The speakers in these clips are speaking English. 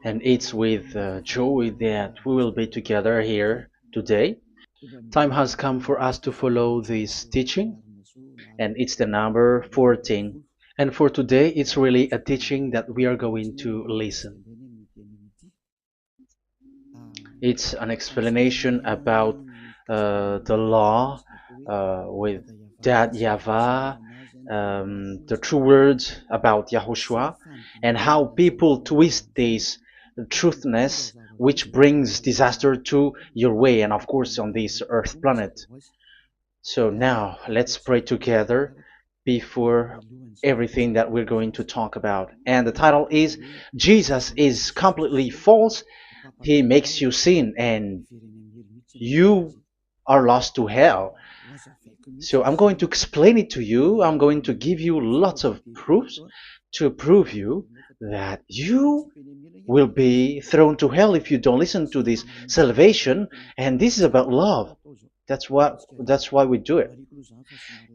And it's with joy that we will be together here today. Time has come for us to follow this teaching, and it's the number 14. And for today, it's really a teaching that we are going to listen. It's an explanation about the law with that YAHVAH, the true words about YAHOSHUAH, and how people twist this truthness which brings disaster to your way and of course on this earth planet. So now let's pray together before everything that we're going to talk about. And the title is Jesus is completely false. He makes you sin and you are lost to hell. So I'm going to explain it to you. I'm going to give you lots of proofs to prove you that you will be thrown to hell if you don't listen to this salvation. And this is about love. That's why we do it.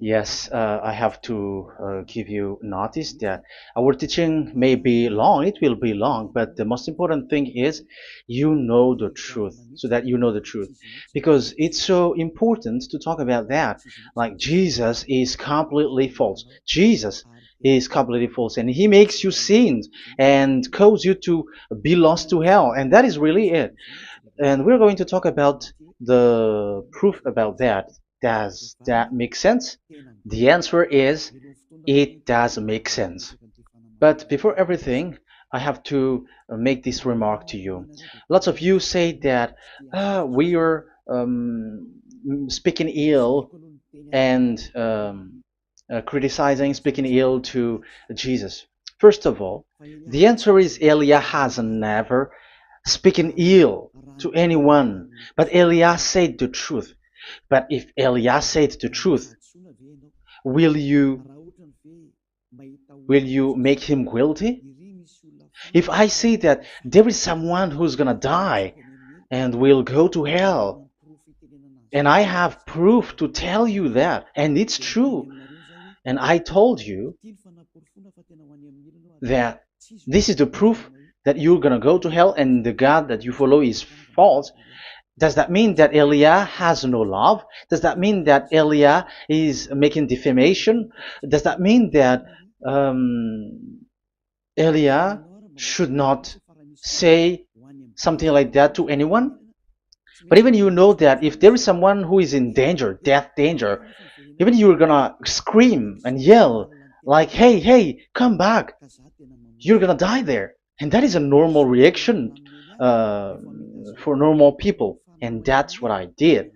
Yes, I have to give you notice that our teaching may be long, it will be long, but the most important thing is you know the truth, so that you know the truth. Because it's so important to talk about that. Like Jesus is completely false. Jesus is completely false, and he makes you sin and cause you to be lost to hell, and that is really it. And we're going to talk about the proof about that. Does that make sense? The answer is it does make sense. But before everything, I have to make this remark to you. Lots of you say that we are speaking ill and criticizing, speaking ill to Jesus. First of all, the answer is Eliah has never speaking ill to anyone, but Elias said the truth. But if Elias said the truth, will you make him guilty? If I say that there is someone who's gonna die and will go to hell, and I have proof to tell you that, and it's true, and I told you that this is the proof that you're gonna go to hell and the God that you follow is false, does that mean that Eliah has no love? Does that mean that Eliah is making defamation? Does that mean that um, Eliah should not say something like that to anyone? But even you know that if there is someone who is in danger, death danger, even you're gonna scream and yell like, hey, hey, come back. You're gonna die there. And that is a normal reaction uh, for normal people. And that's what I did.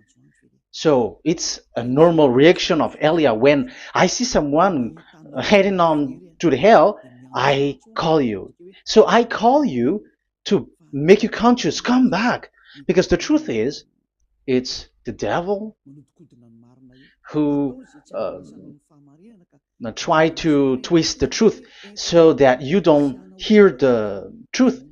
So it's a normal reaction of Elia when I see someone heading on to the hell, I call you. So I call you to make you conscious, come back. Because the truth is, it's the devil who try to twist the truth so that you don't hear the truth.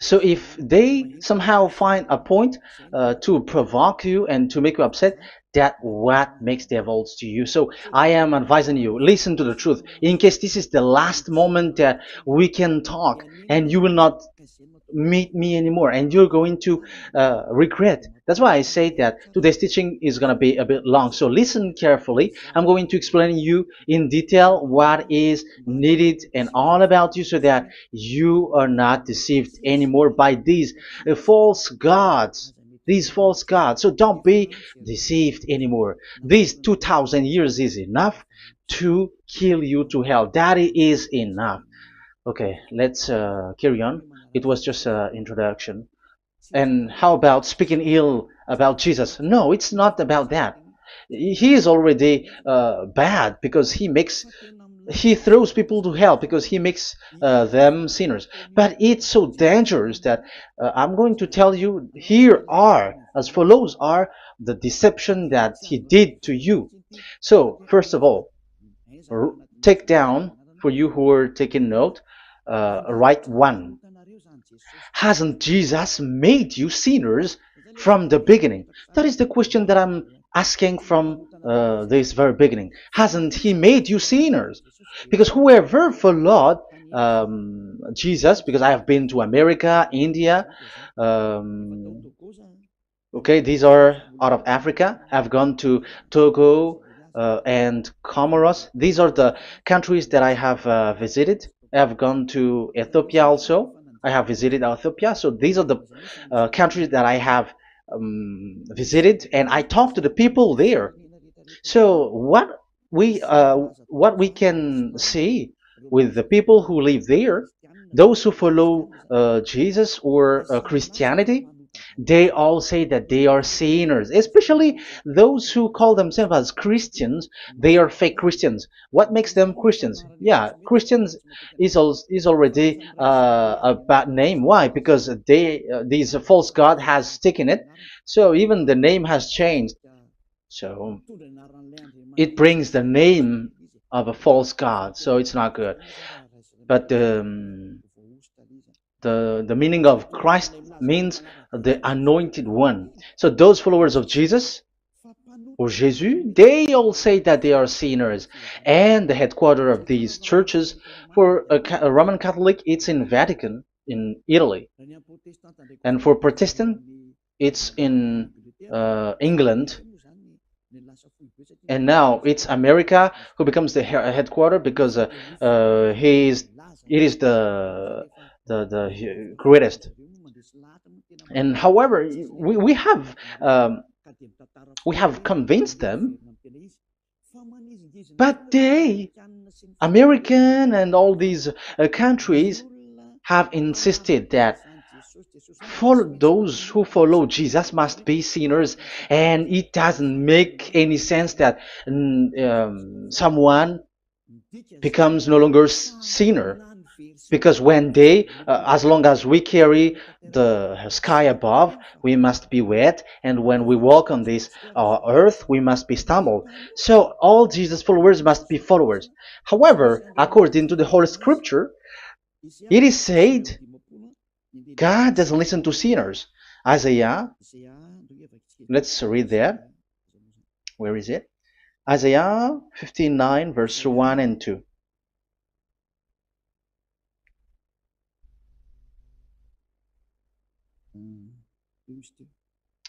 So if they somehow find a point to provoke you and to make you upset, that what makes devils to you. So I am advising you, listen to the truth. In case this is the last moment that we can talk and you will not meet me anymore and you're going to regret. That's why I say that today's teaching is going to be a bit long, so listen carefully. I'm going to explain you in detail what is needed and all about you so that you are not deceived anymore by these false gods, so don't be deceived anymore. These 2000 years is enough to kill you to hell. That is enough. Okay, let's carry on. It was just an introduction. And how about speaking ill about Jesus? No, it's not about that. He is already bad because he throws people to hell because he makes them sinners. But it's so dangerous that I'm going to tell you here are as follows are the deception that he did to you. So first of all, take down for you who are taking note. Write one. Hasn't Jesus made you sinners from the beginning? That is the question that I'm asking from this very beginning. Hasn't he made you sinners? Because whoever followed Jesus, because I have been to America, India. Um, okay, these are out of Africa. I've gone to Togo and Comoros. These are the countries that I have visited. I've gone to Ethiopia also. I have visited Ethiopia. So these are the countries that I have visited, and I talked to the people there. So what we can see with the people who live there, those who follow Jesus or Christianity, they all say that they are sinners, especially those who call themselves as Christians. They are fake Christians. What makes them Christians? Yeah, Christians is already a bad name. Why? Because these false god has taken it. So even the name has changed. So it brings the name of a false god. So it's not good. But the meaning of Christ means the anointed one. So those followers of Jesus or Jesus, they all say that they are sinners. And the headquarters of these churches, for a Roman Catholic, it's in Vatican in Italy, and for Protestant, it's in England. And now it's America who becomes the headquarter because he is it is the greatest. And however, we have convinced them, but they, American and all these countries, have insisted that for those who follow Jesus must be sinners, and it doesn't make any sense that someone becomes no longer sinner, because when they, as long as we carry the sky above, we must be wet, and when we walk on this earth, we must be stumbled. So all Jesus followers must be followers. However, according to the Holy Scripture, it is said God doesn't listen to sinners. Isaiah, let's read that. Where is it? Isaiah 59, verse 1 and 2.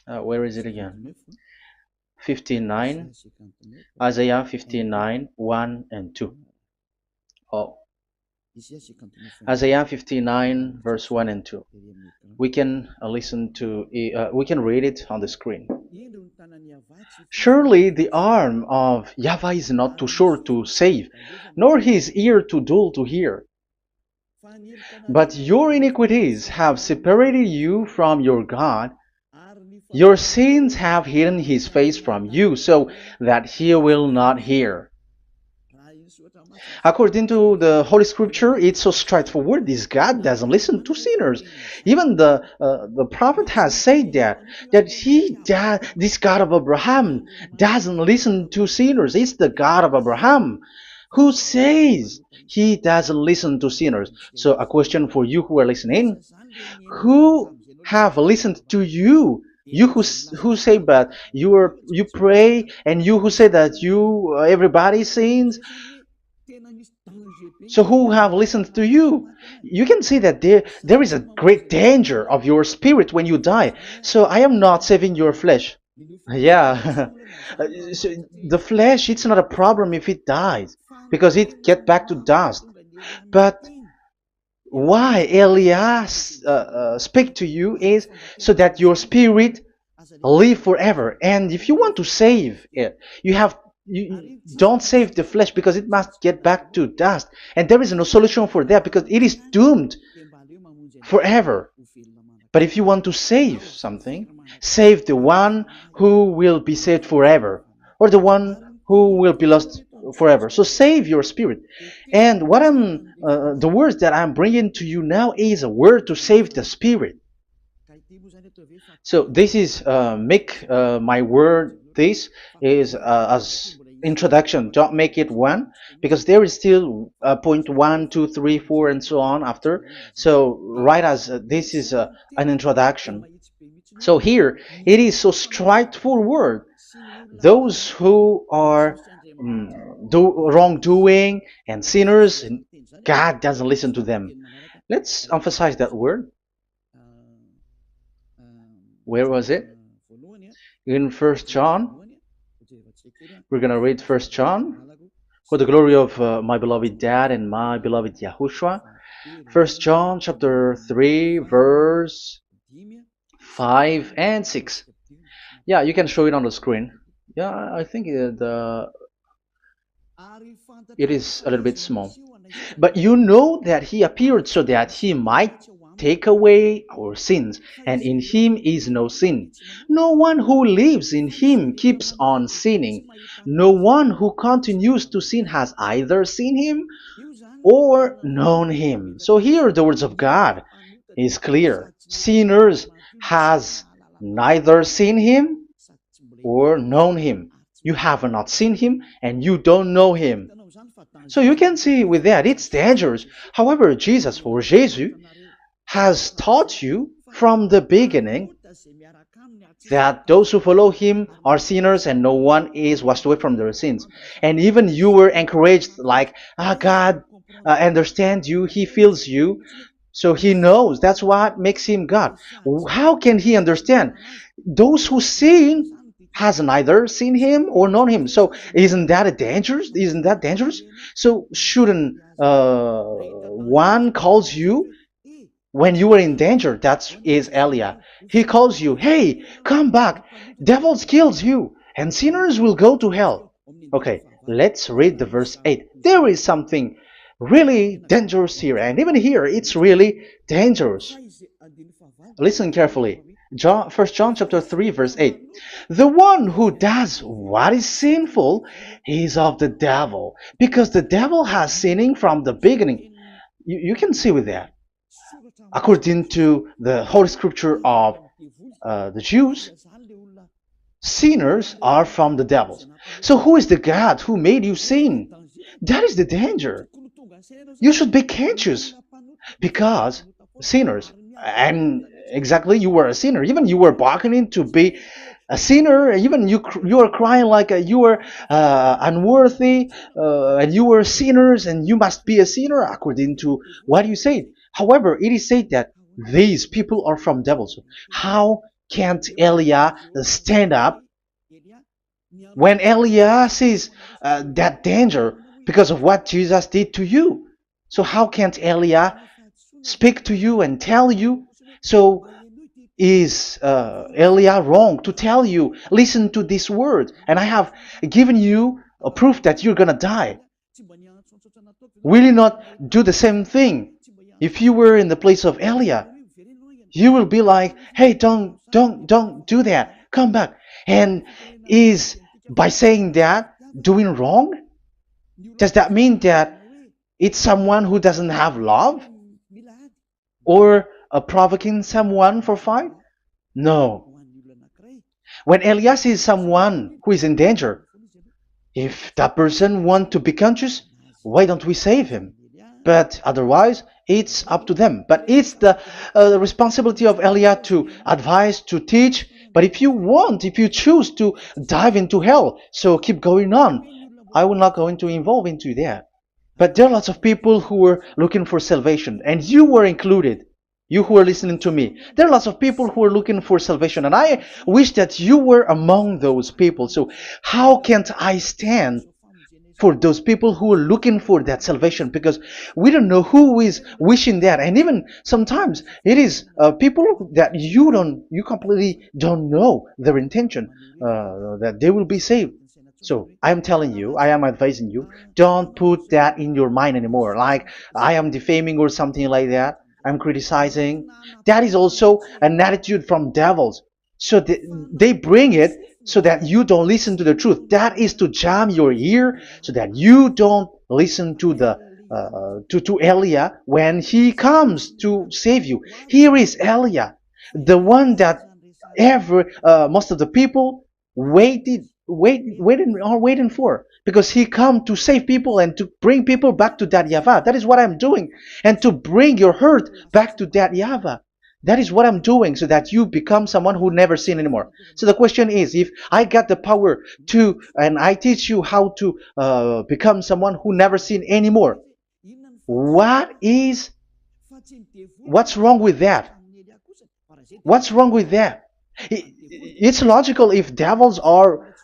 Where is it again? 59, Isaiah 59, 1 and 2. Oh, Isaiah 59, verse 1 and 2. We can we can read it on the screen. Surely the arm of YAHVAH is not too short to save, nor his ear too dull to hear. But your iniquities have separated you from your God. Your sins have hidden his face from you, so that he will not hear. According to the Holy Scripture, it's so straightforward. This God doesn't listen to sinners. Even the prophet has said that this God of Abraham doesn't listen to sinners. It's the God of Abraham who says he doesn't listen to sinners. So a question for you who are listening: who have listened to you? You who say but you pray, and you who say that you everybody sins. So who have listened to you? You can see that there is a great danger of your spirit when you die. So I am not saving your flesh. Yeah. So the flesh, it's not a problem if it dies, because it get back to dust. But why Elias speak to you is so that your spirit live forever. And if you want to save it, you don't save the flesh, because it must get back to dust, and there is no solution for that because it is doomed forever. But if you want to save something, save the one who will be saved forever, or the one who will be lost forever. So save your spirit. And the words that I'm bringing to you now is a word to save the spirit. So this is make my word. This is as introduction. Don't make it one, because there is still point 1, 2, 3, 4, and so on after. So write as this is an introduction. So here it is so straightforward. Those who are wrongdoing and sinners, God doesn't listen to them. Let's emphasize that word. Where was it? In First John. We're gonna read First John. For the glory of my beloved Dad and my beloved Yahushua. First John chapter 3 verse 5 and 6. Yeah, you can show it on the screen. Yeah, I think it is a little bit small. But you know that he appeared so that he might take away our sins, and in him is no sin. No one who lives in him keeps on sinning. No one who continues to sin has either seen him or known him. So here the words of God is clear. Sinners has neither seen him or known him. You have not seen him and you don't know him. So you can see with that it's dangerous. However, Jesus or Jesus has taught you from the beginning that those who follow him are sinners and no one is washed away from their sins. And even you were encouraged like, God understands you, he feels you, so he knows. That's what makes him God. How can he understand? Those who sin has neither seen him or known him. So isn't that a dangerous? Isn't that dangerous? So shouldn't one calls you when you were in danger? That is Elia. He calls you, hey, come back. Devils kills you, and sinners will go to hell. Okay, let's read the verse 8. There is something really dangerous here, and even here it's really dangerous. Listen carefully. First John chapter 3 verse 8. The one who does what is sinful is of the devil, because the devil has sinning from the beginning. You can see with that. According to the Holy Scripture of the Jews, sinners are from the devils. So who is the God who made you sin? That is the danger. You should be conscious, because sinners, and exactly you were a sinner, even you were bargaining to be a sinner, even you are crying like you were unworthy, and you were sinners and you must be a sinner according to what you said. However, it is said that these people are from devils. How can't Elia stand up when Elia sees that danger because of what Jesus did to you? So how can't Elia speak to you and tell you? So is Elia wrong to tell you, listen to this word, and I have given you a proof that you're gonna die? Will you not do the same thing? If you were in the place of Elia, you will be like, hey, don't do that, come back. And is by saying that doing wrong? Does that mean that it's someone who doesn't have love, or provoking someone for fight? No. When Elias sees someone who is in danger, if that person wants to be conscious, why don't we save him? But otherwise, it's up to them. But it's the responsibility of Elia to advise, to teach. But if you choose to dive into hell, so keep going on. I will not go into involve into that. But there are lots of people who were looking for salvation, and you were included. You who are listening to me, there are lots of people who are looking for salvation, and I wish that you were among those people. So how can't I stand for those people who are looking for that salvation? Because we don't know who is wishing that, and even sometimes it is people that you completely don't know their intention, that they will be saved. So I am telling you, I am advising you, don't put that in your mind anymore, like I am defaming or something like that. I'm criticizing. That is also an attitude from devils. So they bring it so that you don't listen to the truth. That is to jam your ear so that you don't listen to the to Elia when he comes to save you. Here is Elia, the one that most of the people waiting for, because he come to save people and to bring people back to that YAHVAH. That is what I'm doing, and to bring your hurt back to that YAHVAH. That is what I'm doing, so that you become someone who never sin anymore. So the question is, if I got the power to, and I teach you how to become someone who never sin anymore, What is what's wrong with that? What's wrong with that? It's logical if devils are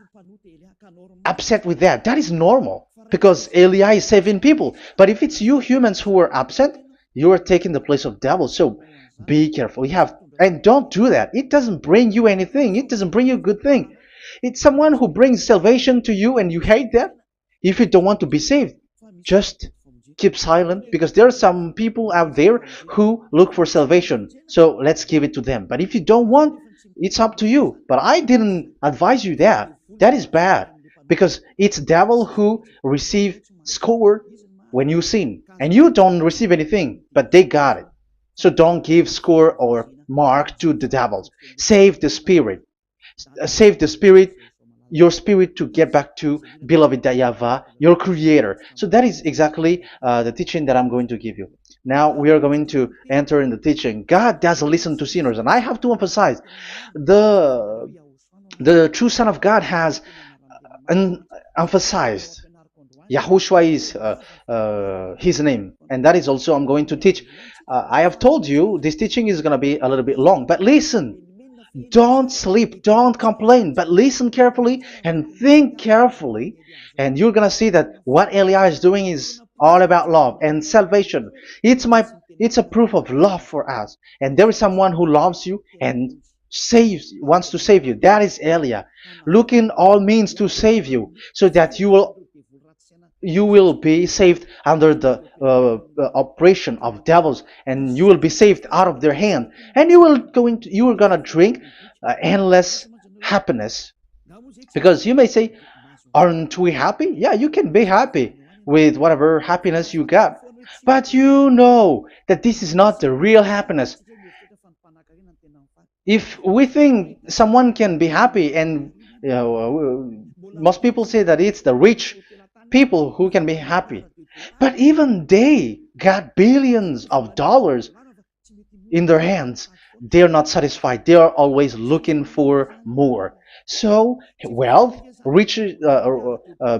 upset with that. That is normal because Eli is saving people. But if it's you humans who are upset, you are taking the place of devils. So be careful. You have and don't do that. It doesn't bring you anything. It doesn't bring you a good thing. It's someone who brings salvation to you and you hate that. If you don't want to be saved, just keep silent because there are some people out there who look for salvation. So let's give it to them. But if you don't want, it's up to you. But I didn't advise you that. That is bad because it's devil who receive score when you sin and you don't receive anything, but they got it. So don't give score or mark to the devils. Save the spirit. Save the spirit, your spirit to get back to beloved Yahweh, your creator. So that is exactly the teaching that I'm going to give you. Now we are going to enter in the teaching. God doesn't listen to sinners, and I have to emphasize the the true Son of God has emphasized. Yahushua is his name, and that is also I'm going to teach. I have told you this teaching is going to be a little bit long, but listen. Don't sleep, don't complain, but listen carefully and think carefully, and you're gonna see that what Elia is doing is all about love and salvation. It's a proof of love for us, and there is someone who loves you and wants to save you. That is Elia, looking all means to save you, so that you will be saved under the oppression of devils, and you will be saved out of their hand, and you are gonna drink endless happiness. Because you may say, aren't we happy? Yeah, you can be happy with whatever happiness you got, but you know that this is not the real happiness. If we think someone can be happy, and most people say that it's the rich people who can be happy, but even they got billions of dollars in their hands, they're not satisfied. They are always looking for more. So wealth,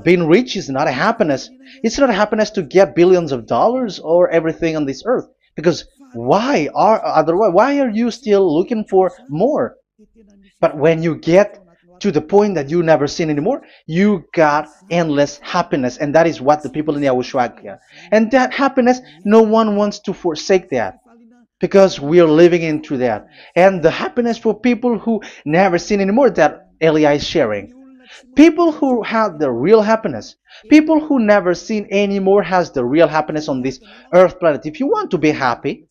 being rich is not a happiness. It's not a happiness to get billions of dollars or everything on this earth. Because why are you still looking for more? But when you get to the point that you never sin anymore, you got endless happiness, and that is what the people in Yahushua get. And that happiness, no one wants to forsake that because we are living into that. And the happiness for people who never sin anymore that Elia is sharing. People who have the real happiness, people who never sin anymore has the real happiness on this earth planet. If you want to be happy,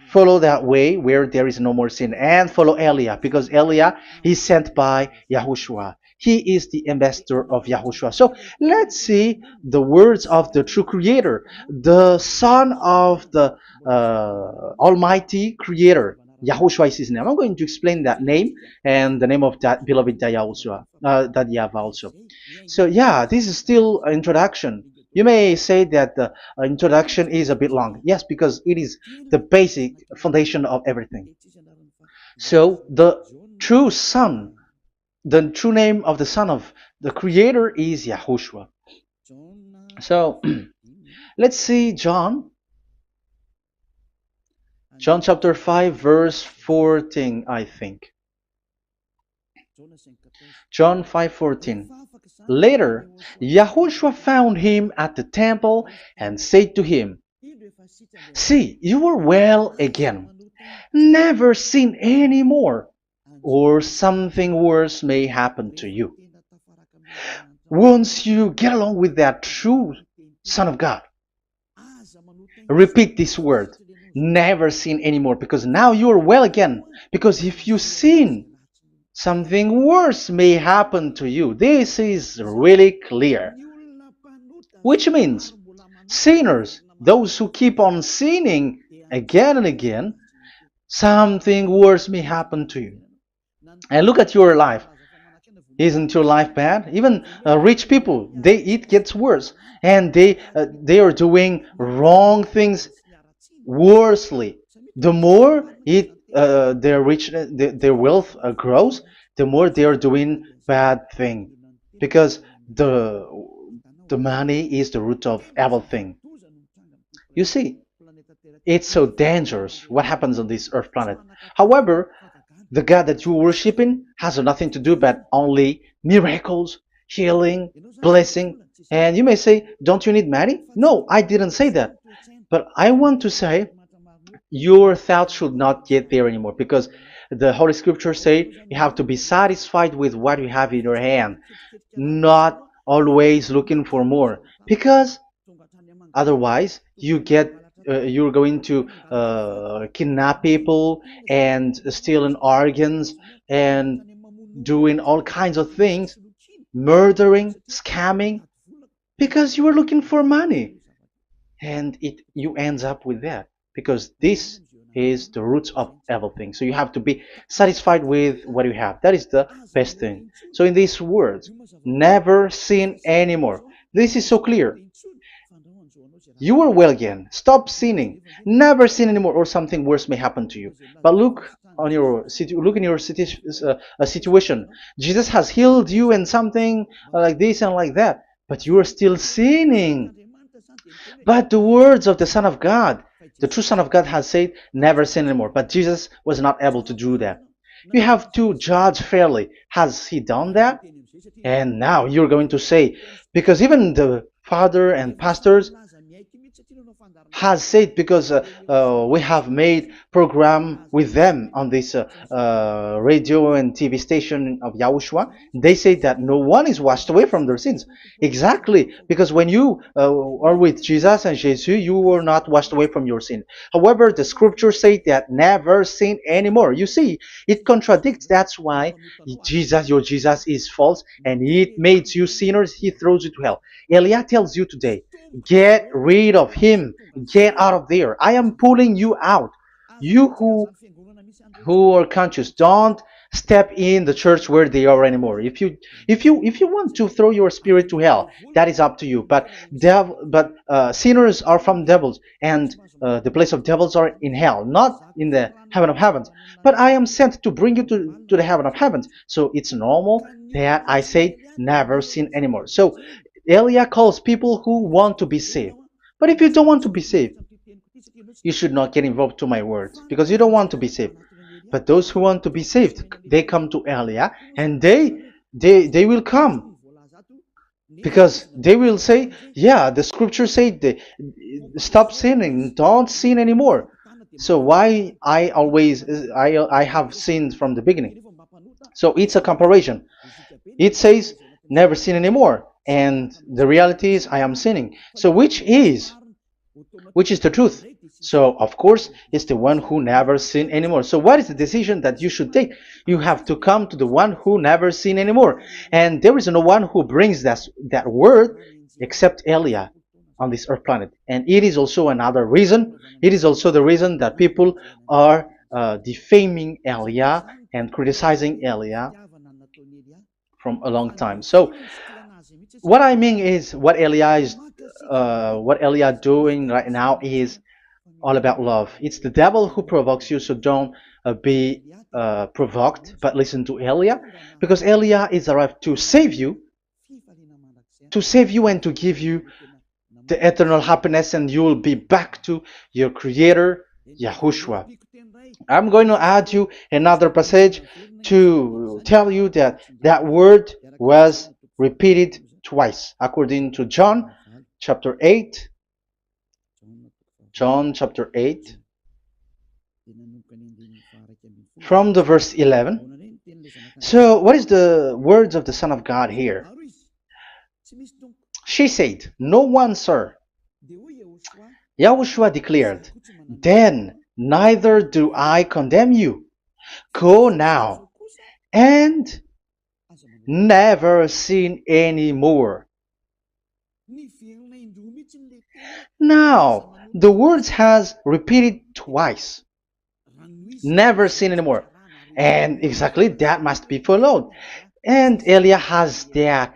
follow that way where there is no more sin and follow Elia because Elia is sent by Yahushua. He is the ambassador of Yahushua. So let's see the words of the true creator, the son of the almighty creator. Yahushua is his name. I'm going to explain that name and the name of that beloved Yahushua, that Yahweh also. So yeah, this is still an introduction. You may say that the introduction is a bit long. Yes, because it is the basic foundation of everything. So the true son, the true name of the son of the creator is Yahushua. So let's see John chapter 5 verse 14, I think. John 5:14. Later, Yahushua found him at the temple and said to him, "See, you are well again. Never sin any more, or something worse may happen to you." Once you get along with that true Son of God, repeat this word. Never sin anymore, because now you are well again. Because if you sin, something worse may happen to you. This is really clear. Which means sinners, those who keep on sinning again and again, something worse may happen to you. And look at your life. Isn't your life bad? Even rich people, it gets worse, and they are doing wrong things worsely. The more their rich their wealth grows, the more they are doing bad thing, because the money is the root of everything. You see, it's so dangerous what happens on this earth planet. However, the God that you're worshiping has nothing to do but only miracles, healing, blessing. And you may say, don't you need money? No, I didn't say that. But I want to say your thoughts should not get there anymore because the Holy Scriptures say you have to be satisfied with what you have in your hand, not always looking for more. Because otherwise, you're going to kidnap people and stealing organs and doing all kinds of things, murdering, scamming, because you are looking for money, and it you ends up with that because this is the roots of everything. So you have to be satisfied with what you have. That is the best thing. So in these words, never sin anymore. This is so clear. You are well again. Stop sinning. Never sin anymore, or something worse may happen to you. But look in your situation. Jesus has healed you and something like this and like that, but you are still sinning. But the words of the Son of God, the true Son of God, has said, "Never sin anymore." But Jesus was not able to do that. You have to judge fairly. Has he done that? And now you're going to say, because even the father and pastors has said, because we have made program with them on this radio and TV station of Yahushua, they say that no one is washed away from their sins. Exactly, because when you are with Jesus and Jesus, you were not washed away from your sin. However, the scriptures say that never sin anymore. You see, it contradicts. That's why your Jesus is false, and it makes you sinners. He throws you to hell. Elia tells you today, get rid of him. Get out of there. I am pulling you out. You who are conscious, don't step in the church where they are anymore. If you want to throw your spirit to hell, that is up to you. But sinners are from devils, and the place of devils are in hell, not in the heaven of heavens. But I am sent to bring you to the heaven of heavens. So it's normal that I say never sin anymore. So Elia calls people who want to be saved. But if you don't want to be saved, you should not get involved to my words because you don't want to be saved. But those who want to be saved, they come to Elia, and they will come because they will say, yeah, the scriptures say stop sinning, don't sin anymore. So why I have sinned from the beginning. So it's a comparison. It says never sin anymore, and the reality is I am sinning. So which is the truth? So of course it's the one who never sin anymore. So what is the decision that you should take? You have to come to the one who never sin anymore, and there is no one who brings that word except Elia on this earth planet. And it is also another reason. It is also the reason that people are defaming Elia and criticizing Elia from a long time. So what I mean is what Elia doing right now is all about love. It's the devil who provokes you, so don't be provoked, but listen to Elia, because Elia is arrived to save you and to give you the eternal happiness, and you will be back to your Creator, Yahushua. I'm going to add you another passage to tell you that that word was repeated twice, according to John chapter 8. John chapter 8, from the verse 11. So, what is the words of the Son of God here? She said, "No one, sir." Yahushua declared, "Then neither do I condemn you. Go now and never sin any more." Now, the words has repeated twice. Never sin anymore. And exactly that must be followed. And Elia has that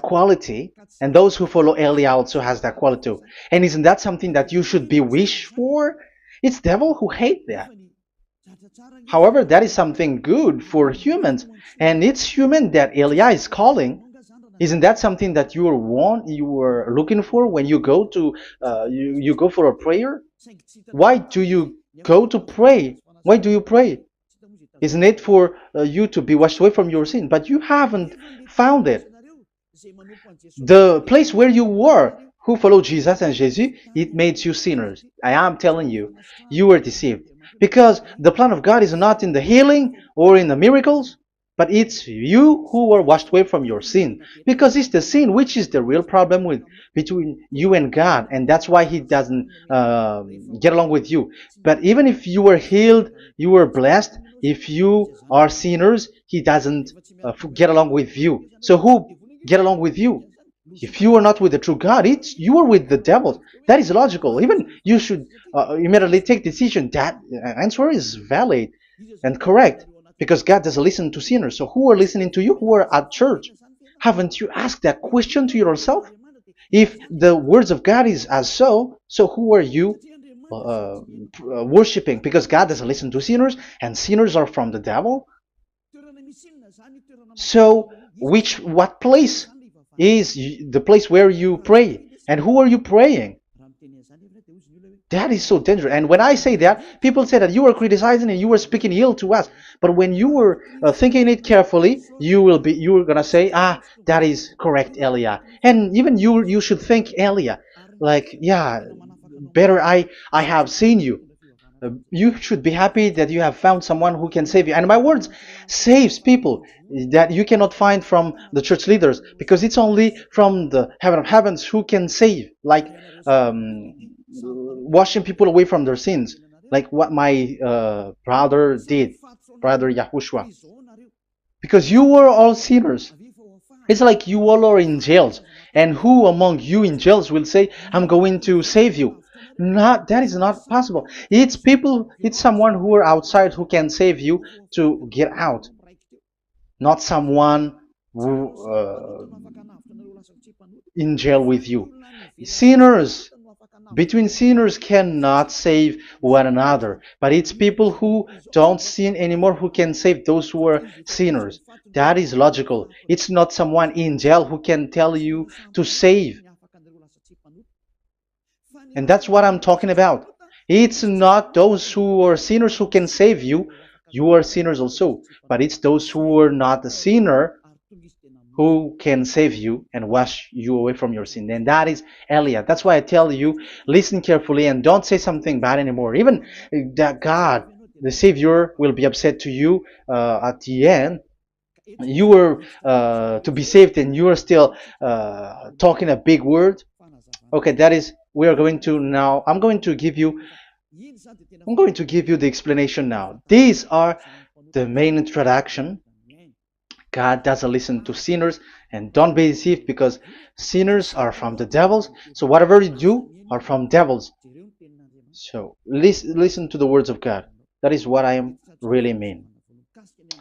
quality, and those who follow Elia also has that quality too. And isn't that something that you should be wish for? It's devil who hate that. However, that is something good for humans, and it's human that Elia is calling. Isn't that something that you were looking for when you go to you go for a prayer? Why do you go to pray? Why do you pray? Isn't it for you to be washed away from your sin? But you haven't found it. The place where you were, who followed Jesus and Jesus, it made you sinners. I am telling you, you were deceived. Because the plan of God is not in the healing or in the miracles, but it's you who were washed away from your sin. Because it's the sin which is the real problem with between you and God, and that's why He doesn't get along with you. But even if you were healed, you were blessed. If you are sinners, He doesn't get along with you. So who get along with you? If you are not with the true God, it's you are with the devil. That is logical. Even you should immediately take decision. That answer is valid and correct because God doesn't listen to sinners. So who are listening to you? Who are at church? Haven't you asked that question to yourself? If the words of God is as so who are you worshiping? Because God doesn't listen to sinners, and sinners are from the devil. So, what place is the place where you pray? And who are you praying? That is so dangerous. And when I say that, people say that you are criticizing and you are speaking ill to us. But when you were thinking it carefully, you are gonna say, ah, that is correct, Elia. And even you should think, Elia, like, yeah, better I have seen you. You should be happy that you have found someone who can save you. And my words saves people that you cannot find from the church leaders because it's only from the heaven of heavens who can save, like washing people away from their sins, like what my brother did, brother Yahushua. Because you were all sinners. It's like you all are in jails. And who among you in jails will say, I'm going to save you? Not that is not possible. It's people, it's someone who are outside who can save you to get out. Not someone who in jail with you. Sinners between sinners cannot save one another, but it's people who don't sin anymore who can save those who are sinners. That is logical. It's not someone in jail who can tell you to save. And that's what I'm talking about. It's not those who are sinners who can save you. You are sinners also. But it's those who are not a sinner who can save you and wash you away from your sin. And that is Elia. That's why I tell you, listen carefully and don't say something bad anymore. Even that God, the Savior, will be upset to you at the end. You were to be saved and you are still talking a big word. Okay, that is, we are going to now, I'm going to give you the explanation now. These are the main introduction. God doesn't listen to sinners, and don't be deceived because sinners are from the devils. So whatever you do are from devils. So listen to the words of God. That is what I am really mean.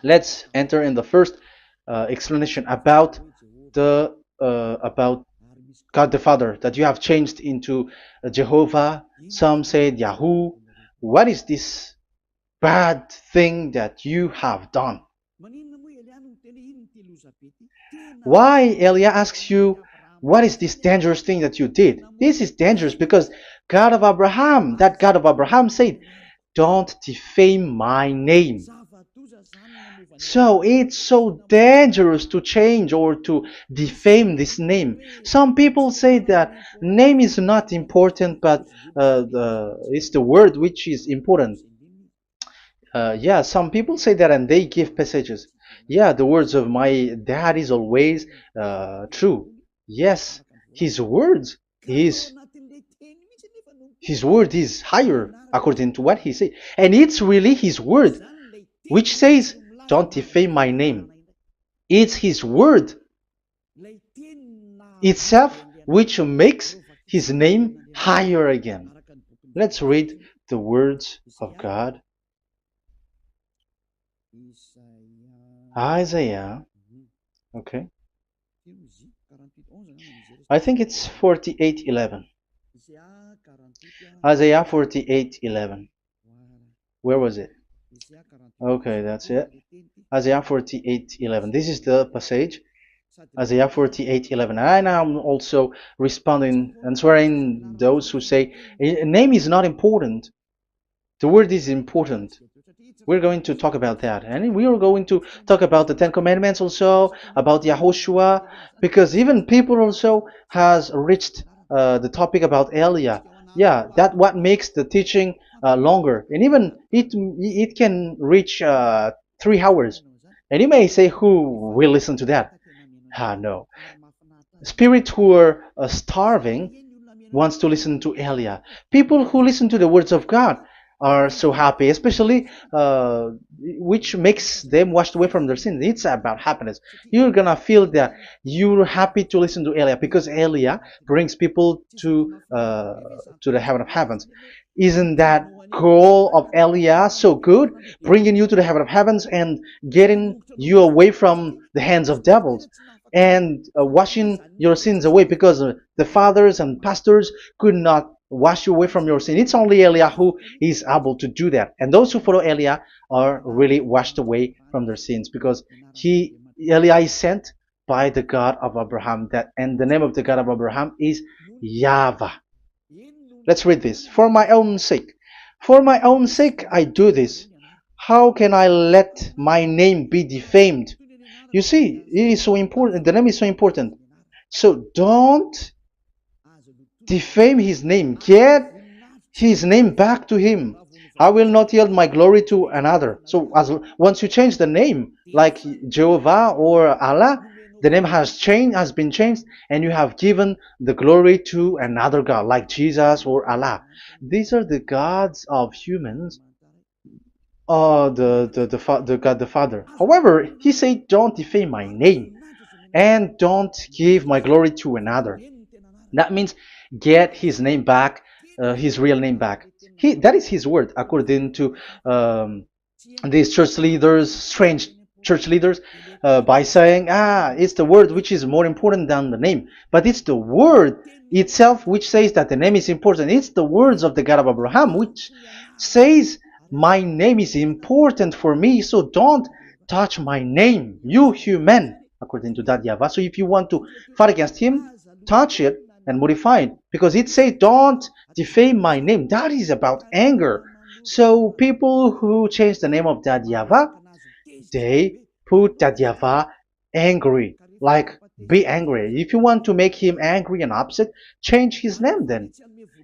Let's enter in the first explanation about about God the Father that you have changed into Jehovah. Some said Yahoo. What is this bad thing that you have done? Why Elia asks you, what is this dangerous thing that you did? This is dangerous because God of Abraham, that God of Abraham said, don't defame my name. So it's so dangerous to change or to defame this name. Some people say that name is not important, but it's the word which is important. Yeah, some people say that and they give passages. Yeah, the words of my dad is always true. Yes, his words, his word is higher according to what he said. And it's really his word which says, don't defame my name. It's his word itself which makes his name higher again. Let's read the words of God. Isaiah, okay. I think it's 48:11. Isaiah 48:11. Where was it? Okay, that's it. Isaiah 48:11. This is the passage. Isaiah 48:11. And I'm also responding, answering those who say a name is not important. The word is important. We're going to talk about that. And we are going to talk about the Ten Commandments also, about Yahushua, because even people also has reached the topic about Elia. Yeah, that what makes the teaching longer. And even it can reach 3 hours. And you may say, who will listen to that? Ah, no. Spirits who are starving wants to listen to Elia. People who listen to the words of God are so happy, especially which makes them washed away from their sins. It's about happiness. You're gonna feel that you're happy to listen to Elia because Elia brings people to the heaven of heavens. Isn't that goal of Elia so good, bringing you to the heaven of heavens and getting you away from the hands of devils? And washing your sins away because the fathers and pastors could not wash you away from your sin. It's only Elia who is able to do that. And those who follow Elia are really washed away from their sins because Elia is sent by the God of Abraham. That and the name of the God of Abraham is YAHVAH. Let's read this. For my own sake. For my own sake I do this. How can I let my name be defamed? You see, it is so important. The name is so important. So don't defame his name. Get his name back to him. I will not yield my glory to another. So as once you change the name, like Jehovah or Allah, the name has been changed, and you have given the glory to another God, like Jesus or Allah. These are the gods of humans, the God the Father. However, he said, "Don't defame my name, and don't give my glory to another." That means get his name back, his real name back. That is his word, according to these church leaders, strange church leaders, by saying, it's the word which is more important than the name. But it's the word itself which says that the name is important. It's the words of the God of Abraham which says, my name is important for me, so don't touch my name, you human, according to that YAHVAH. So if you want to fight against him, touch it and modify it, because it says don't defame my name. That is about anger. So people who change the name of that YAHVAH, they put that YAHVAH angry, like be angry. If you want to make him angry and upset, change his name then.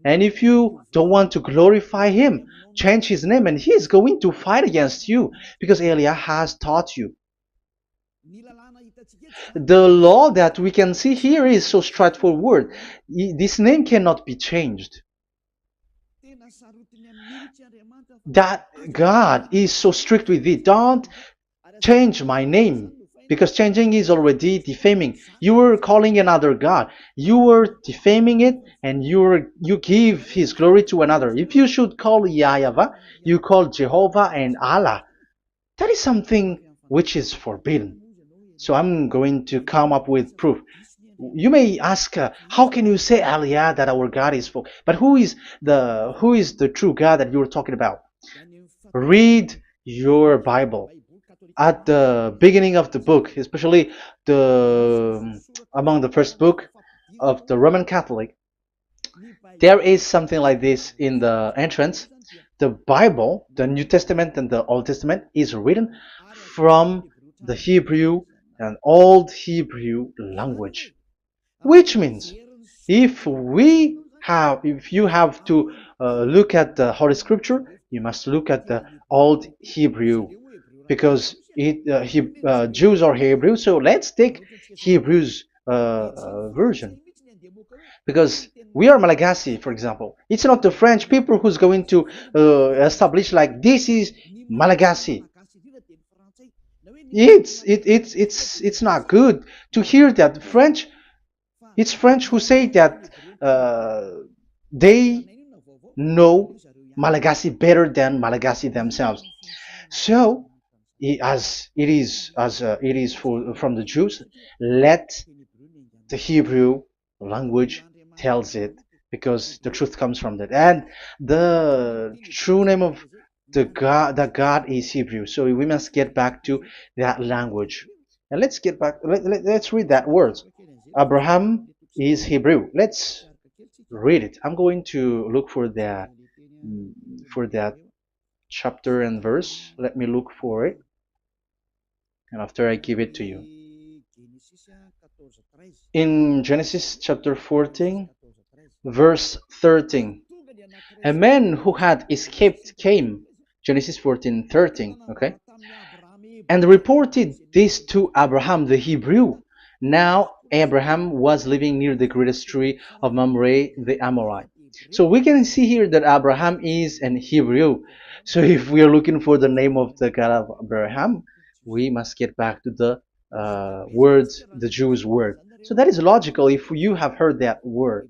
And if you don't want to glorify him, change his name, and he is going to fight against you because Elia has taught you. The law that we can see here is so straightforward. This name cannot be changed. That God is so strict with it. Don't change my name, because changing is already defaming. You are calling another God. You are defaming it, and you give his glory to another. If you should call YAHVAH, you call Jehovah and Allah. That is something which is forbidden. So I'm going to come up with proof. You may ask, how can you say Aliyah that our God is full? But who is the true God that you're talking about? Read your Bible. At the beginning of the book, especially among the first book of the Roman Catholic, there is something like this in the entrance. The Bible, the New Testament and the Old Testament, is written from the Hebrew and Old Hebrew language, which means if you have to look at the Holy Scripture, you must look at the Old Hebrew, because Jews are Hebrew. So let's take Hebrew's version, because we are Malagasy, for example. It's not the French people who's going to establish like this is Malagasy. It's not good to hear that French. It's French who say that they know Malagasy better than Malagasy themselves. So, as it is from the Jews, let the Hebrew language tells it, because the truth comes from that, and the true name of the God is Hebrew. So we must get back to that language. And let's get back. Let's read that word. Abraham is Hebrew. Let's read it. I'm going to look mm, for that chapter and verse. Let me look for it, and after I give it to you. In Genesis chapter 14, verse 13, a man who had escaped came, Genesis 14:13, okay, and reported this to Abraham the Hebrew. Now Abraham was living near the greatest tree of Mamre the Amorite. So we can see here that Abraham is an Hebrew. So if we are looking for the name of the God of Abraham, we must get back to the word, the Jews' word. So that is logical. If you have heard that word,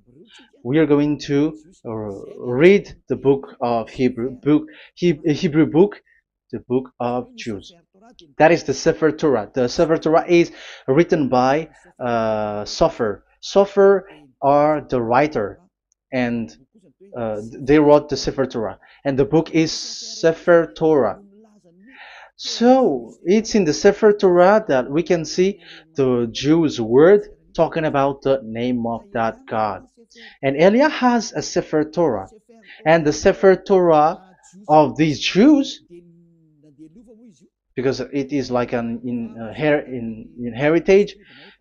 we are going to read the book of Hebrew book, the book of Jews. That is the Sefer Torah. The Sefer Torah is written by Sofer. Sofer are the writer, and they wrote the Sefer Torah, and the book is Sefer Torah. So it's in the Sefer Torah that we can see the Jews' word talking about the name of that God. And Elia has a Sefer Torah, and the Sefer Torah of these Jews, because it is like an in heritage,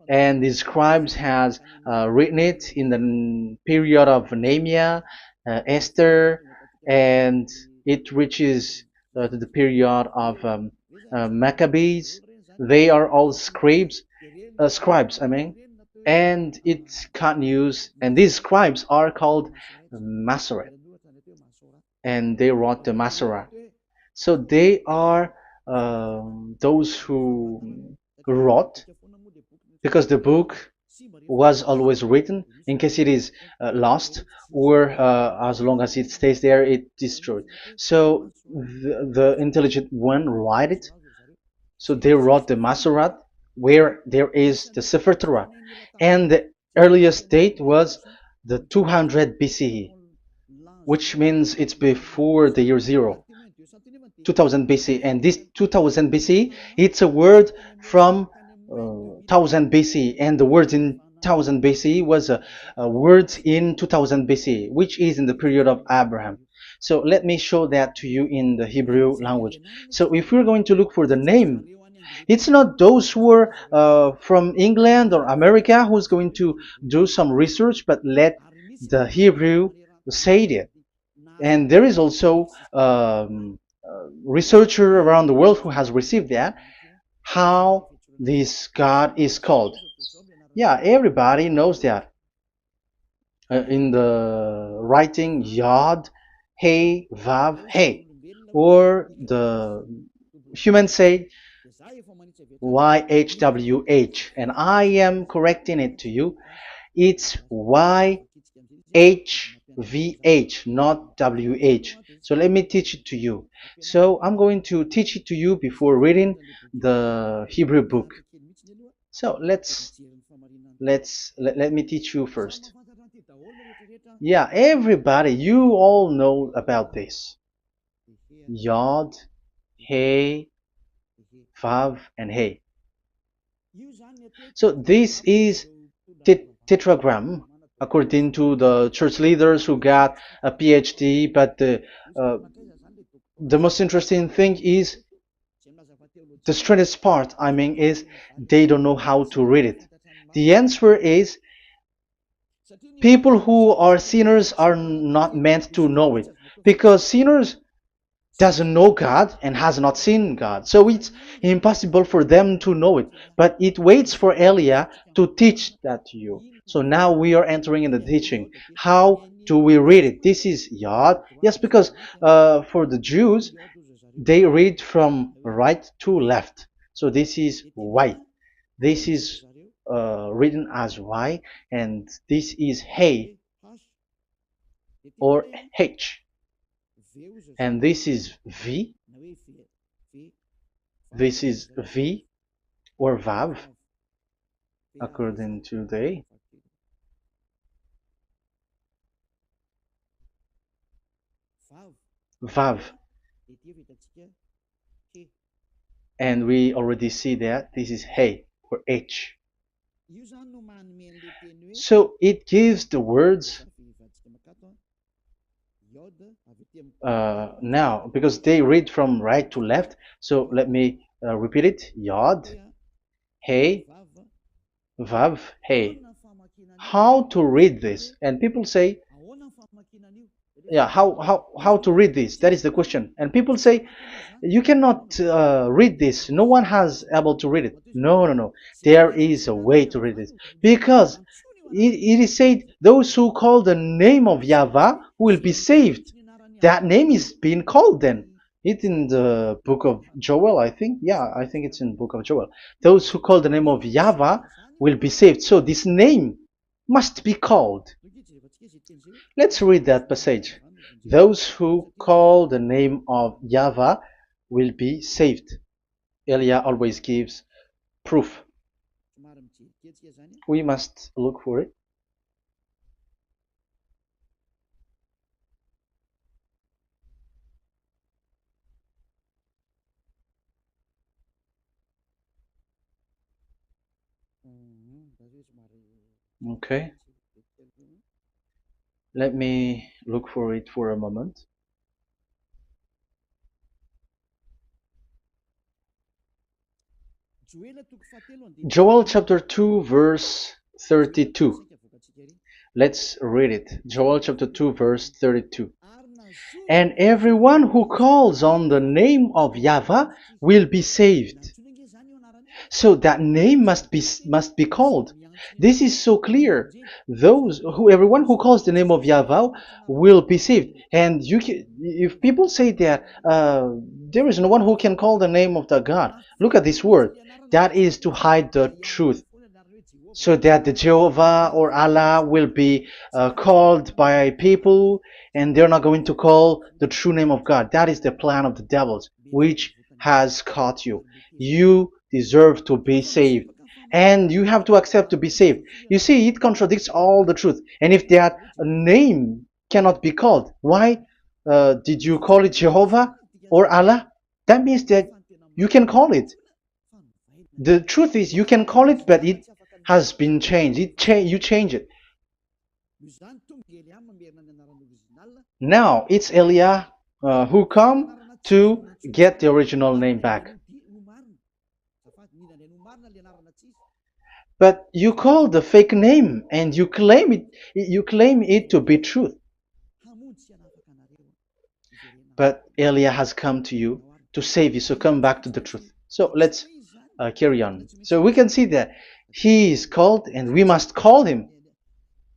and the scribes has written it in the period of Nehemiah, Esther, and it reaches to the period of Maccabees. They are all scribes, I mean, and it continues, and these scribes are called Masoret, and they wrote the Masorah. So they are those who wrote, because the book was always written in case it is lost, or as long as it stays there, it destroyed. So the intelligent one write it. So they wrote the Masorat, where there is the Sefer Torah, and the earliest date was the 200 BCE, which means it's before the year zero. 2000 BC, and this 2000 BC, it's a word from 1000 BC, and the word in 1000 BC was a word in 2000 BC, which is in the period of Abraham. So let me show that to you in the Hebrew language. So if we're going to look for the name, it's not those who are from England or America who's going to do some research, but let the Hebrew say it. And there is also researcher around the world who has received that, how this God is called. Yeah, everybody knows that. In the writing Yod, Hey, Vav, Hey, or the human say YHWH, and I am correcting it to you. It's YHVH, not WH. So let me teach it to you. So I'm going to teach it to you before reading the Hebrew book. So let me teach you first. Yeah, everybody, you all know about this. Yod, Hey, Vav, and Hey. So this is tetragram, according to the church leaders who got a PhD. But the most interesting thing is, the strangest part, I mean, is they don't know how to read it. The answer is, people who are sinners are not meant to know it, because sinners doesn't know God and has not seen God. So it's impossible for them to know it. But it waits for Elia to teach that to you. So now we are entering in the teaching. How do we read it? This is Yod. Yes, because for the Jews, they read from right to left. So this is Y. This is written as Y, and this is Hey or H. And this is V. This is V or Vav, according to the Vav. And we already see that this is Hey. or H. So it gives the words now, because they read from right to left. So let me repeat it. Yod, Hey, Vav, Hey. How to read this? And people say, yeah, how to read this? That is the question. And people say, you cannot read this. No one has able to read it. No, no, no. There is a way to read this, because it is said, those who call the name of Yahweh will be saved. That name is being called then. It's in the book of Joel, I think. Yeah, I think it's in the book of Joel. Those who call the name of Yahweh will be saved. So this name must be called. Let's read that passage. Those who call the name of Yahweh will be saved. Elia always gives proof. We must look for it. Okay. Let me look for it for a moment. Joel chapter 2 verse 32. Let's read it. Joel chapter 2 verse 32. And everyone who calls on the name of Yahweh will be saved. So that name must be called. This is so clear. Everyone who calls the name of Yahweh will be saved. And if people say that there is no one who can call the name of the God, look at this word. That is to hide the truth, so that the Jehovah or Allah will be called by people, and they're not going to call the true name of God. That is the plan of the devils, which has caught you. You deserve to be saved, and you have to accept to be saved. You see, it contradicts all the truth. And if that name cannot be called, why did you call it Jehovah or Allah? That means that you can call it. The truth is, you can call it, but it has been changed. You change it. Now it's Elia who come to get the original name back. But you call the fake name and you claim it. You claim it to be truth. But Elia has come to you to save you. So come back to the truth. So let's carry on. So we can see that he is called and we must call him.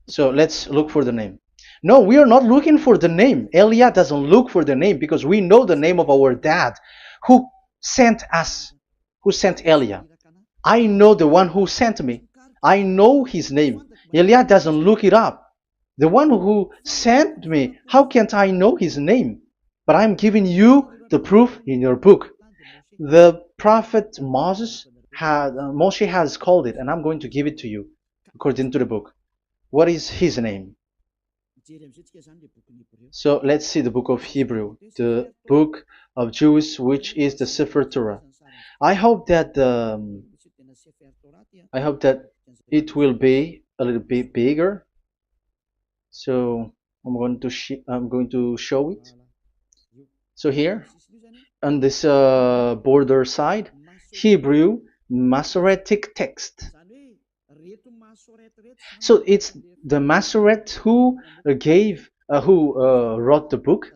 So let's look for the name. No, we are not looking for the name. Elia doesn't look for the name, because we know the name of our dad who sent us, who sent Elia. I know the one who sent me. I know his name. Elia doesn't look it up. The one who sent me, how can't I know his name? But I'm giving you the proof in your book. The prophet Moshe has called it, and I'm going to give it to you according to the book. What is his name? So let's see the book of Hebrew, the book of Jews, which is the Sefer Torah. I hope that it will be a little bit bigger. So I'm going to show it. So here on this border side, Hebrew Masoretic text. So it's the Masoret who wrote the book.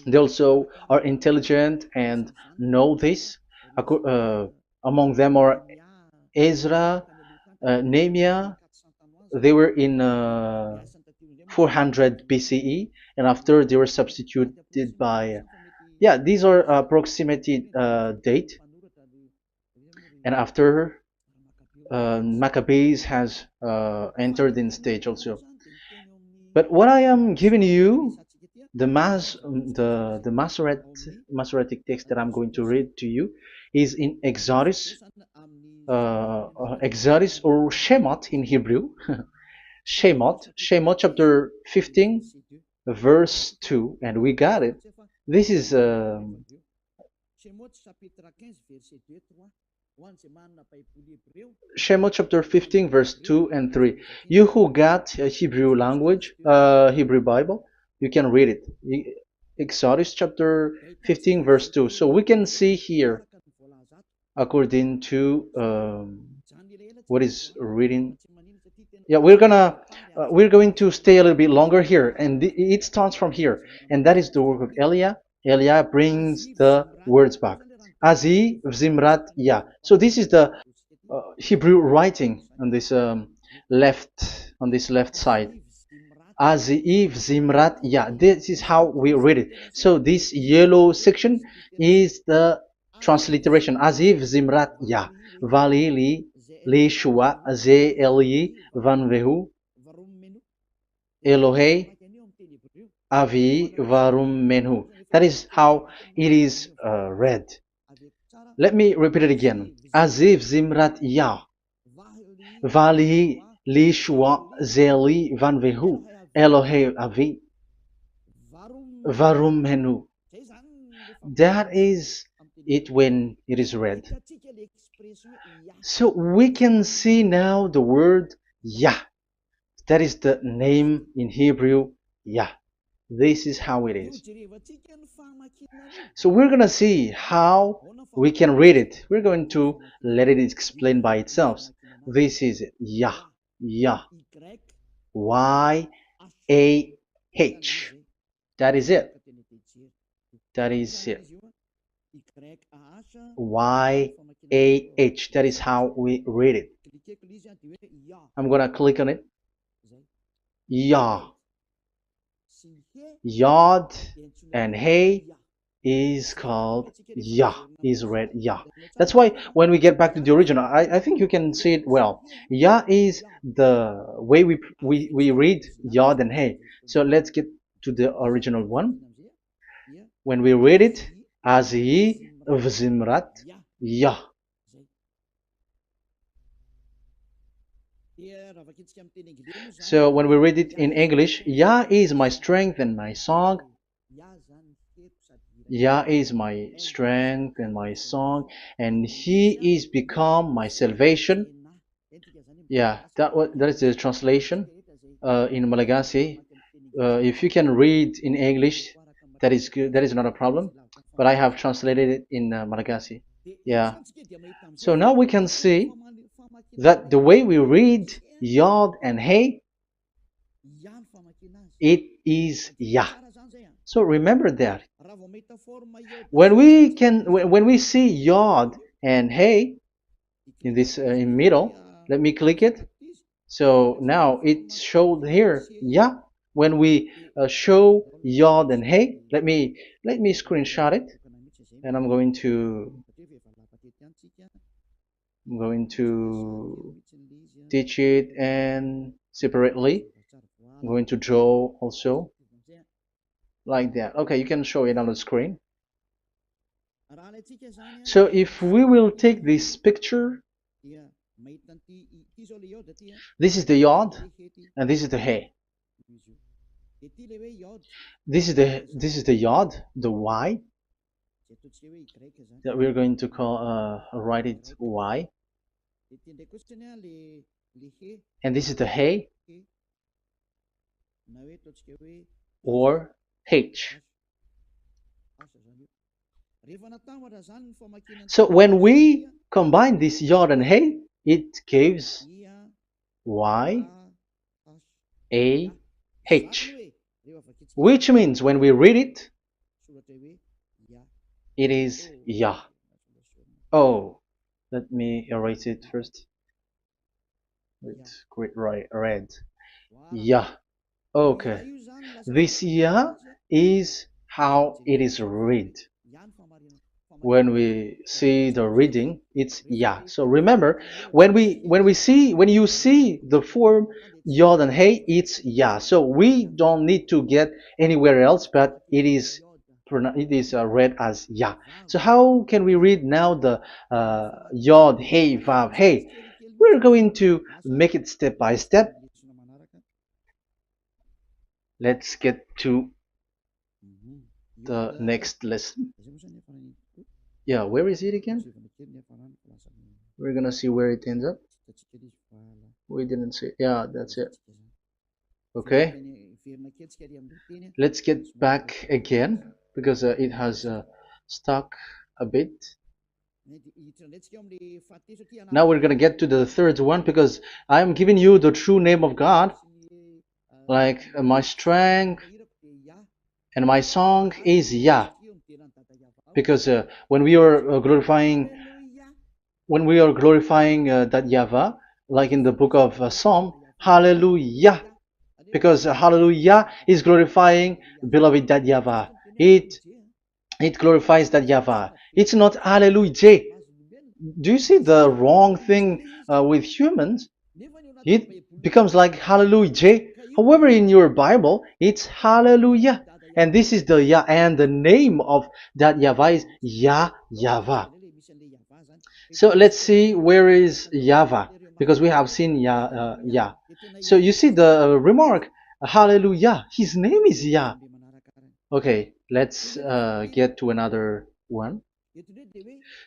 They also are intelligent and know this. Among them are Ezra, Nehemiah. They were in 400 BCE, and after they were substituted by, yeah, these are approximated date. And after Maccabees has entered in stage also. But what I am giving you, the Masoretic text that I'm going to read to you, is in Exodus or Shemot in Hebrew. Shemot chapter 15 verse 2, and we got it. This is Shemot chapter 15 verse 2 and 3. You who got a Hebrew language, Hebrew Bible, you can read it. Exodus chapter 15 verse 2. So we can see here according to what is reading. Yeah, we're going to stay a little bit longer here, and it starts from here, and that is the work of Eliah. Eliah brings the words back. Azi Zimrat Ya. So this is the Hebrew writing on this left side. Aziv Zimrat Ya. This is how we read it. So this yellow section is the transliteration. Aziv Zimrat Ya. Valili li Shua Ze Eli Van Vehu Elohei Avi Varum Menhu. That is how it is read. Let me repeat it again. Aziv Zimrat Ya. Vali li Shua Ze Eli Van Vehu Elohei Avi Varum Menhu. That is it when it is read. So we can see now the word Yah. That is the name in Hebrew, Yah. This is how it is. So we're going to see how we can read it. We're going to let it explain by itself. This is it. Yah. Yah. Y-A-H. That is it. That is it. Y-A-H. That is how we read it. I'm going to click on it. Yah. Yod and Hey is called Yah, is read Yah. That's why when we get back to the original, I think you can see it well. Yah is the way we read Yod and Hey. So let's get to the original one. When we read it, Azi Vzimrat Yah. So when we read it in English, Yah is my strength and my song. Yah is my strength and my song, and He is become my salvation. Yeah, that is the translation in Malagasy. If you can read in English, that is good. That is not a problem. But I have translated it in Malagasy. Yeah. So now we can see that the way we read Yod and Hey, it is Yah. So remember that. When we see Yod and Hey in this in middle, let me click it. So now it showed here Yah. When we show Yod and Hey, let me screenshot it, and I'm going to teach it and separately. I'm going to draw also like that. Okay, you can show it on the screen. So if we will take this picture, this is the Yod and this is the Hey. This is the Yod, the Y, that we're going to call write it Y. And this is the Hey or H. So when we combine this Yod and Hey, it gives Y A H, which means when we read it, it is Yah. Oh, let me erase it first with great red. Yah. Okay. This Yah is how it is read. When we see the reading, it's Yah. So remember, when you see the form Yod and Hey, it's Yah. So we don't need to get anywhere else, but it is read as Yah. So how can we read now the Yod, Hey, Vav, Hey? We're going to make it step by step. Let's get to the next lesson. Yeah, where is it again? We're gonna see where it ends up. We didn't see. Yeah, that's it. Okay, let's get back again because it has stuck a bit. Now we're gonna get to the third one because I'm giving you the true name of God, like my strength and my song is Yah, because when we are glorifying that Yahweh, like in the book of Psalm, Hallelujah, because Hallelujah is glorifying beloved that Yahweh. It it glorifies that Yahweh. It's not Hallelujah. Do you see the wrong thing with humans? It becomes like Hallelujah. However, in your Bible, it's Hallelujah. And this is the Yah, and the name of that Yahweh is Yahweh. So let's see where is Yahweh, because we have seen Yah. So you see the remark, Hallelujah. His name is Yah. Okay, let's get to another one.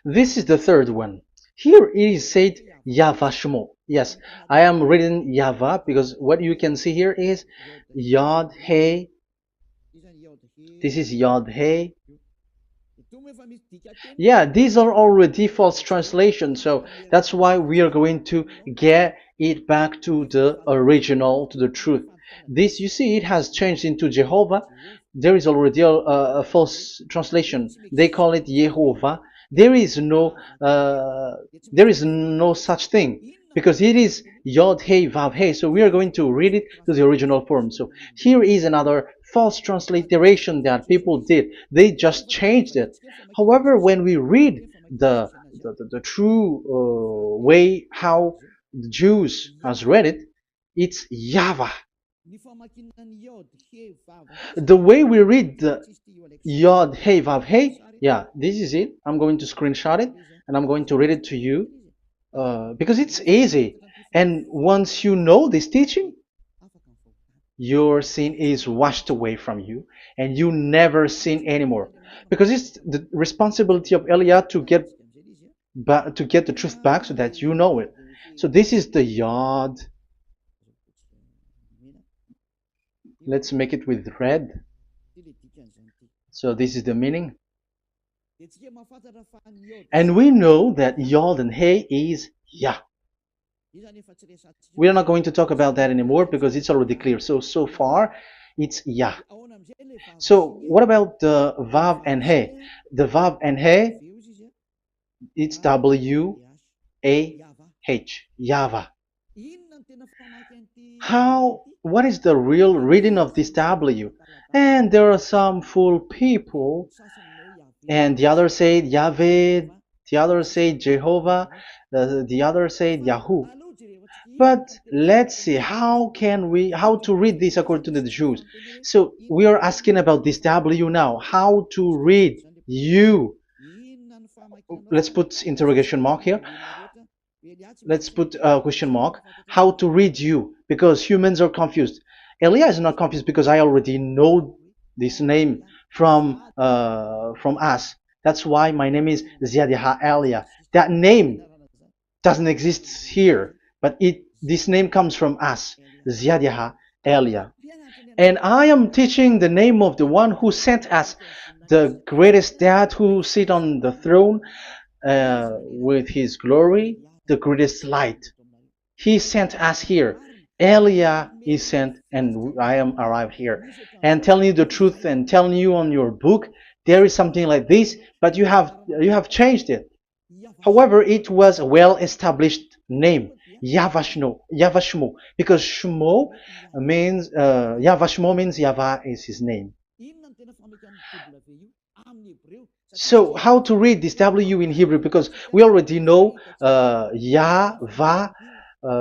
This is the third one. Here it is said YAHVAH. Yes, I am reading Yahvah because what you can see here is Yod Hey. This is Yod Hey. Yeah, these are already false translations, so that's why we are going to get it back to the original, to the truth. This, you see, it has changed into Jehovah. There is already a false translation. They call it Yehovah. There is no, there is no such thing because it is Yod Hey Vav Hey. So we are going to read it to the original form. So here is another false transliteration that people did. They just changed it. However, when we read the true way how the Jews has read it, it's Yahweh. The way we read the Yod Hey Vav Hey, yeah, this is it. I'm going to screenshot it and I'm going to read it to you because it's easy. And once you know this teaching, your sin is washed away from you and you never sin anymore, because it's the responsibility of Eliah to get the truth back so that you know it. So this is the Yod. Let's make it with red. So this is the meaning, and we know that Yod and Hey is Yah. We are not going to talk about that anymore because it's already clear. So far it's Yah. So what about the Vav and He? The Vav and He, it's W-A-H, Yahvah. What is the real reading of this W? And there are some fool people, and the others say Yahweh, the others say Jehovah, the others say Yahoo. But let's see how to read this according to the Jews. So we are asking about this W now. How to read you? Let's put interrogation mark here. Let's put a question mark. How to read you? Because humans are confused. Elia is not confused because I already know this name from us. That's why my name is Ziadiha Elia. That name doesn't exist here, but this name comes from us, Ziadiha Elia. And I am teaching the name of the one who sent us, the greatest dad who sit on the throne with his glory, the greatest light. He sent us here. Elia is sent, and I am arrived here. And telling you the truth and telling you on your book, there is something like this, but you have changed it. However, it was a well-established name, YAHVAH, because Shmo means YAHVAH means Yahweh is his name. So how to read this W in Hebrew? Because we already know Yahvah.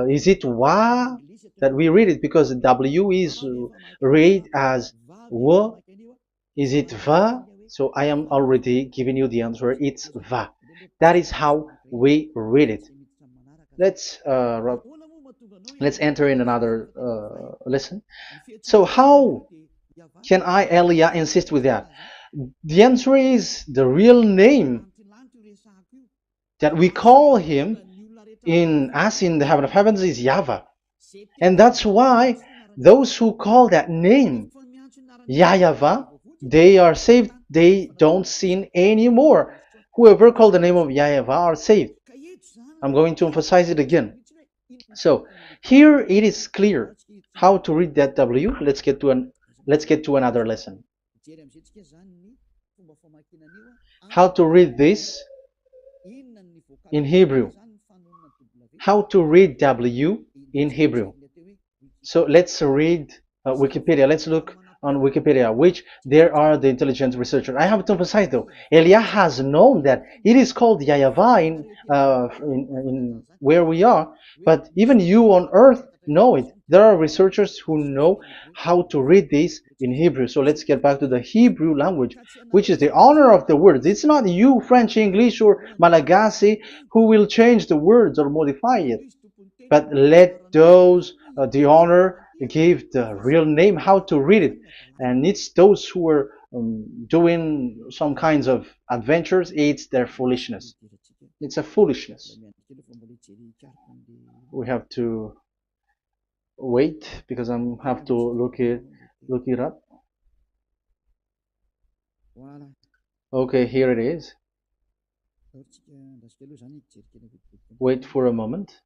Is it Wa that we read it? Because W is read as W. Is it Va? So I am already giving you the answer. It's Va. That is how we read it. Let's enter in another lesson. So how can I, Elia, insist with that? The answer is the real name that we call him in as in the heaven of heavens is YAHVAH. And that's why those who call that name YAHVAH, they are saved. They don't sin anymore. Whoever called the name of YAHVAH are saved. I'm going to emphasize it again. So here it is clear how to read that W. Let's get to another lesson. How to read this in Hebrew. How to read W in Hebrew. So let's read Wikipedia. Let's look on Wikipedia, which there are the intelligent researchers. I have to emphasize though, Elia has known that it is called YAHVAH in where we are, but even you on earth know it. There are researchers who know how to read this in Hebrew. So let's get back to the Hebrew language, which is the honor of the words. It's not you, French, English, or Malagasy, who will change the words or modify it. But let those the honor give the real name, how to read it. And it's those who are doing some kinds of adventures, it's their foolishness. It's a foolishness. We have to wait because I have to look it up. Okay, here it is. Wait for a moment.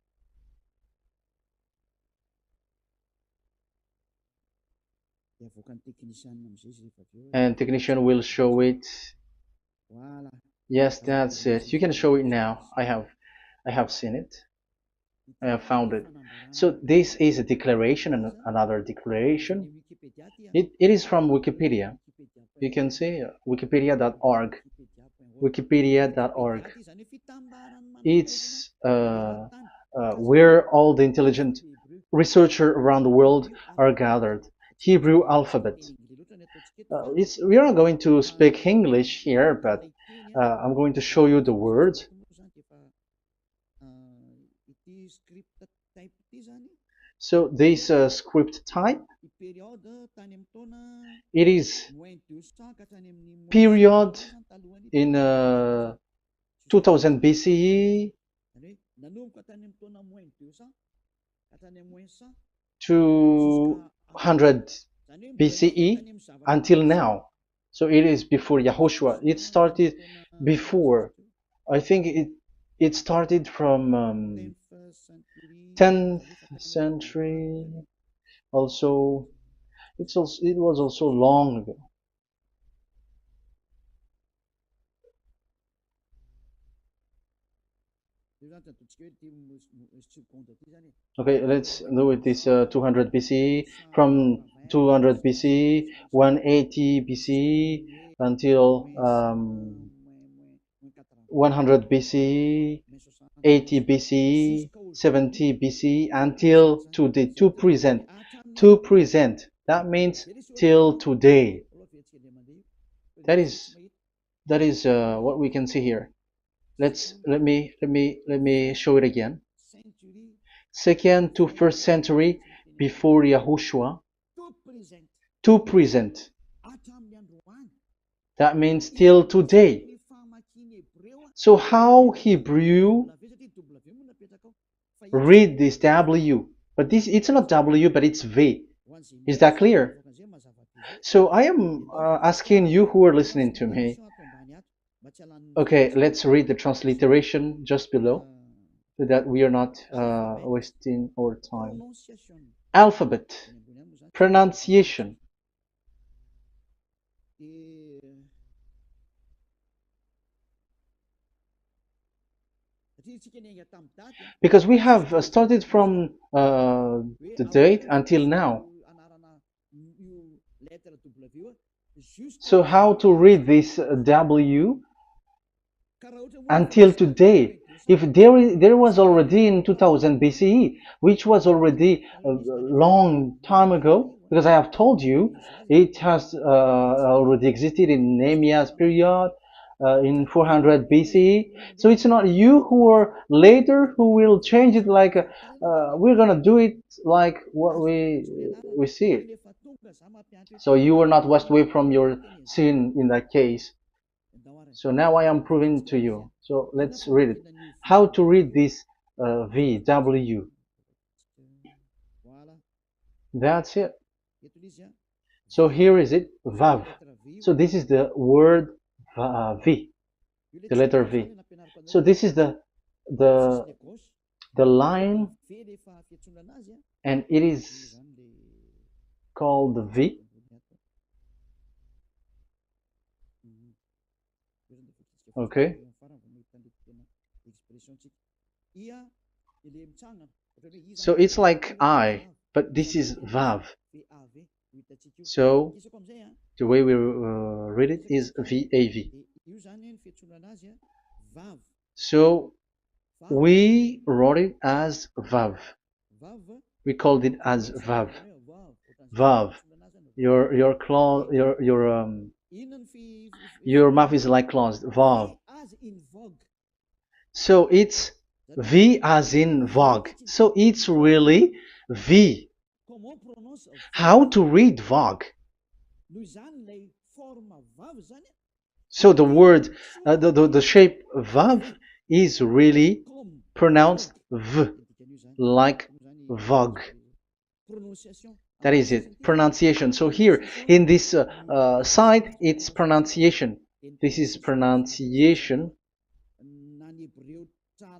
And technician will show it. Yes, that's it. You can show it now. I have seen it. I have found it. So this is a declaration and another declaration. It is from Wikipedia. You can see wikipedia.org. Wikipedia.org. It's where all the intelligent researchers around the world are gathered. Hebrew alphabet. We are not going to speak English here, but I'm going to show you the words. So this script type, it is period in 2000 BCE to 100 BCE until now. So it is before Yahushua. It started before. I think it started from 10th century. Also, it was also long ago. Okay, let's do it this 200 BCE, from 200 BCE, 180 BCE until 100 BCE, 80 BCE, 70 BCE until today, to present. To present. That means till today. That is what we can see here. Let me show it again. Second to first century before Yahushua. To present. That means till today. So how Hebrew read this W? But it's not W, but it's V. Is that clear? So I am asking you who are listening to me. Okay, let's read the transliteration just below, so that we are not wasting our time. Alphabet, pronunciation. Because we have started from the date until now. So how to read this W until today? If there was already in 2000 BCE, which was already a long time ago, because I have told you it has already existed in Nehemiah's period, in 400 BCE. So it's not you who are later who will change it, like we're gonna do it like what we see it. So you were not washed away from your sin in that case. So now I am proving to you. So let's read it. How to read this V, W. That's it. So here is it, VAV. So this is the word V, the letter V. So this is the line, and it is called the V. Okay. So it's like I, but this is VAV. So the way we read it is VAV. So we wrote it as VAV. We called it as VAV. VAV. Your mouth is like closed. VAV. So it's V as in Vogue. So it's really V. How to read Vogue? So the word, the shape Vav is really pronounced V, like Vogue. That is it, pronunciation. So here in this side, it's pronunciation. This is pronunciation.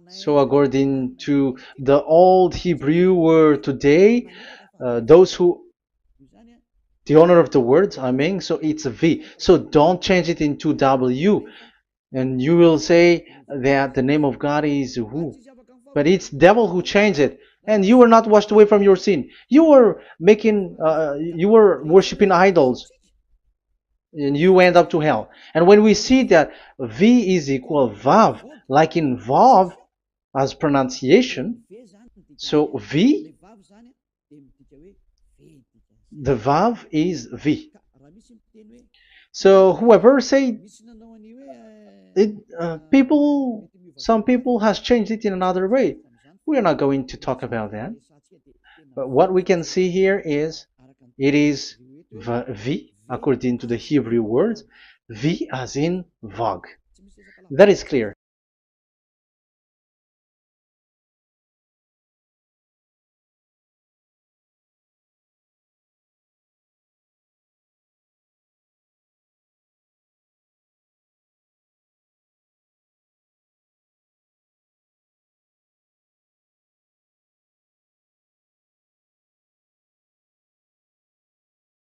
So according to the old Hebrew word today, those who, the owner of the words, I mean, so it's a V. So don't change it into W. And you will say that the name of God is who? But it's devil who changed it. And you were not washed away from your sin. You were you were worshiping idols. And you went up to hell. And when we see that V is equal Vav, like in Vav, as pronunciation, so V, the Vav is V. So whoever say it, some people has changed it in another way. We are not going to talk about that. But what we can see here is it is V according to the Hebrew words, V as in Vogue. That is clear.